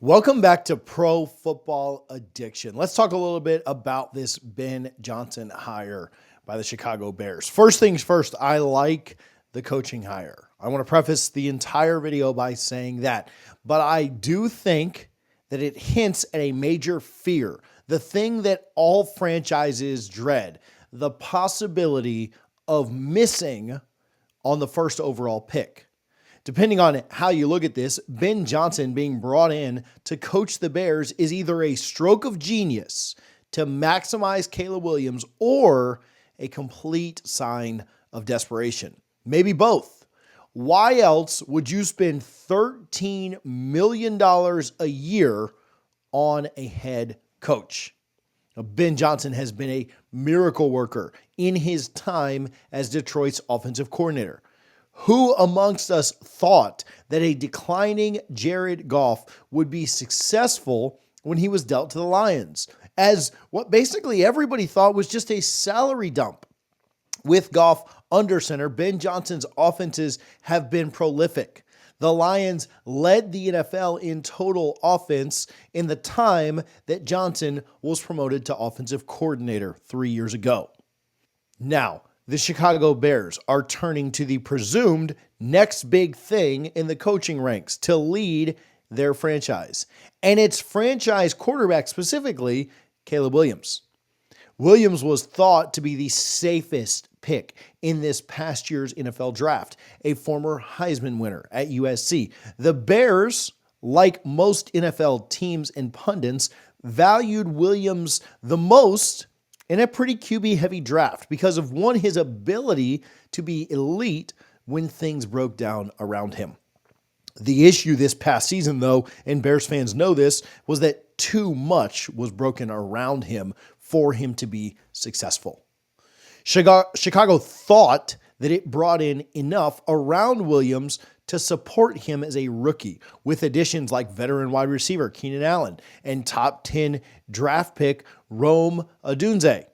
Welcome back to Pro Football Addiction. Let's talk a little bit about this Ben Johnson hire by the Chicago Bears. First things first, I like the coaching hire. I want to preface the entire video by saying that, but I do think that it hints at a major fear, the thing that all franchises dread, the possibility of missing on the first overall pick. Depending on how you look at this, Ben Johnson being brought in to coach the Bears is either a stroke of genius to maximize Caleb Williams or a complete sign of desperation. Maybe both. Why else would you spend $13 million a year on a head coach? Ben Johnson has been a miracle worker in his time as Detroit's offensive coordinator. Who amongst us thought that a declining Jared Goff would be successful when he was dealt to the Lions? As what basically everybody thought was just a salary dump. With Goff under center, Ben Johnson's offenses have been prolific. The Lions led the NFL in total offense in the time that Johnson was promoted to offensive coordinator 3 years ago. Now, the Chicago Bears are turning to the presumed next big thing in the coaching ranks to lead their franchise. And it's franchise quarterback specifically, Caleb Williams. Williams was thought to be the safest pick in this past year's NFL draft, a former Heisman winner at USC. The Bears, like most NFL teams and pundits, valued Williams the most in a pretty QB-heavy draft because of, one, his ability to be elite when things broke down around him. The issue this past season, though, and Bears fans know this, was that too much was broken around him for him to be successful. Chicago thought that it brought in enough around Williams to support him as a rookie, with additions like veteran wide receiver Keenan Allen and top 10 draft pick Rome Odunze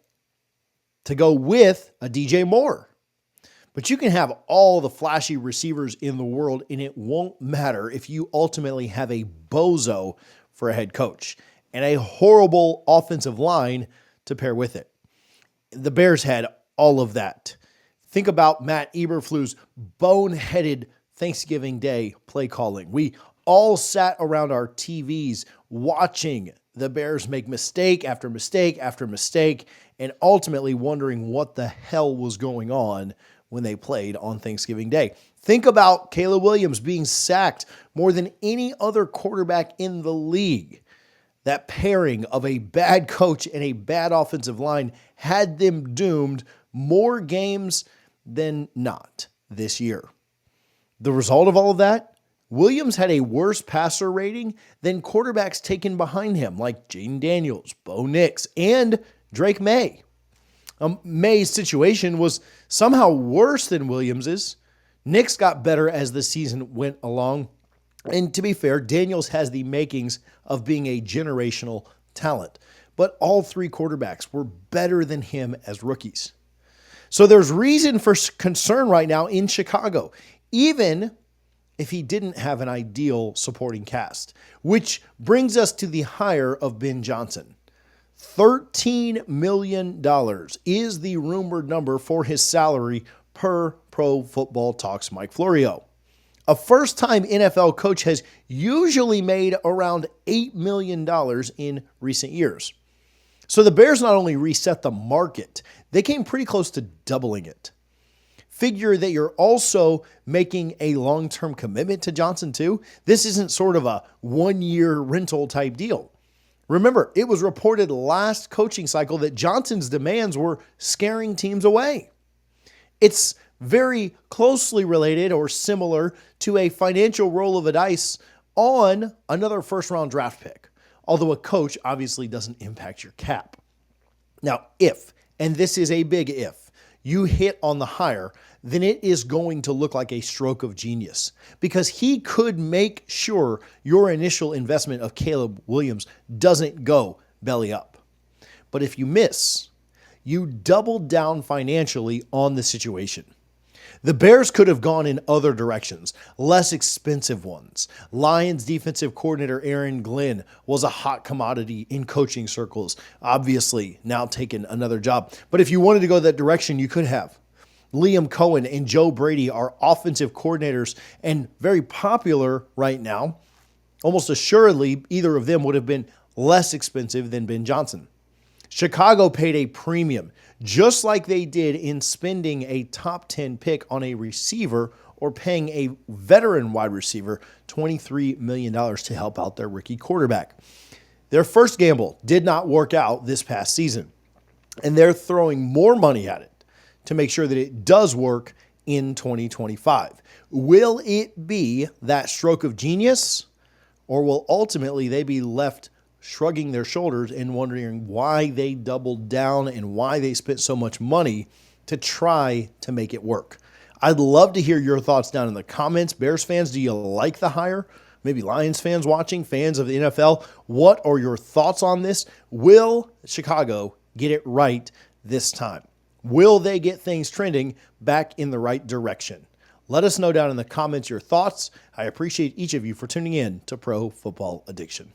to go with a DJ Moore. But you can have all the flashy receivers in the world, and it won't matter if you ultimately have a bozo for a head coach and a horrible offensive line to pair with it. The Bears had all of that. Think about Matt Eberflus' boneheaded Thanksgiving Day play calling. We all sat around our TVs watching the Bears make mistake after mistake after mistake and ultimately wondering what the hell was going on when they played on Thanksgiving Day. Think about Caleb Williams being sacked more than any other quarterback in the league. That pairing of a bad coach and a bad offensive line had them doomed more games than not this year. The result of all of that, Williams had a worse passer rating than quarterbacks taken behind him, like Jaden Daniels, Bo Nix, and Drake May. May's situation was somehow worse than Williams's. Nix got better as the season went along. And to be fair, Daniels has the makings of being a generational talent. But all three quarterbacks were better than him as rookies. So there's reason for concern right now in Chicago, even if he didn't have an ideal supporting cast, which brings us to the hire of Ben Johnson. $13 million is the rumored number for his salary per Pro Football Talks Mike Florio. A first-time NFL coach has usually made around $8 million in recent years. So the Bears not only reset the market, they came pretty close to doubling it. Figure that you're also making a long-term commitment to Johnson too. This isn't sort of a one-year rental type deal. Remember, it was reported last coaching cycle that Johnson's demands were scaring teams away. It's very closely related or similar to a financial roll of the dice on another first-round draft pick, although a coach obviously doesn't impact your cap. Now, if, and this is a big if, you hit on the hire, then it is going to look like a stroke of genius because he could make sure your initial investment of Caleb Williams doesn't go belly up. But if you miss, you double down financially on the situation. The Bears could have gone in other directions, less expensive ones. Lions defensive coordinator Aaron Glenn was a hot commodity in coaching circles, obviously now taking another job. But if you wanted to go that direction, you could have. Liam Cohen and Joe Brady are offensive coordinators and very popular right now. Almost assuredly, either of them would have been less expensive than Ben Johnson. Chicago paid a premium, just like they did in spending a top 10 pick on a receiver or paying a veteran wide receiver $23 million to help out their rookie quarterback. Their first gamble did not work out this past season, and they're throwing more money at it to make sure that it does work in 2025. Will it be that stroke of genius, or will ultimately they be left shrugging their shoulders and wondering why they doubled down and why they spent so much money to try to make it work? I'd love to hear your thoughts down in the comments. Bears fans, do you like the hire? Maybe Lions fans watching, fans of the NFL. What are your thoughts on this? Will Chicago get it right this time? Will they get things trending back in the right direction? Let us know down in the comments your thoughts. I appreciate each of you for tuning in to Pro Football Addiction.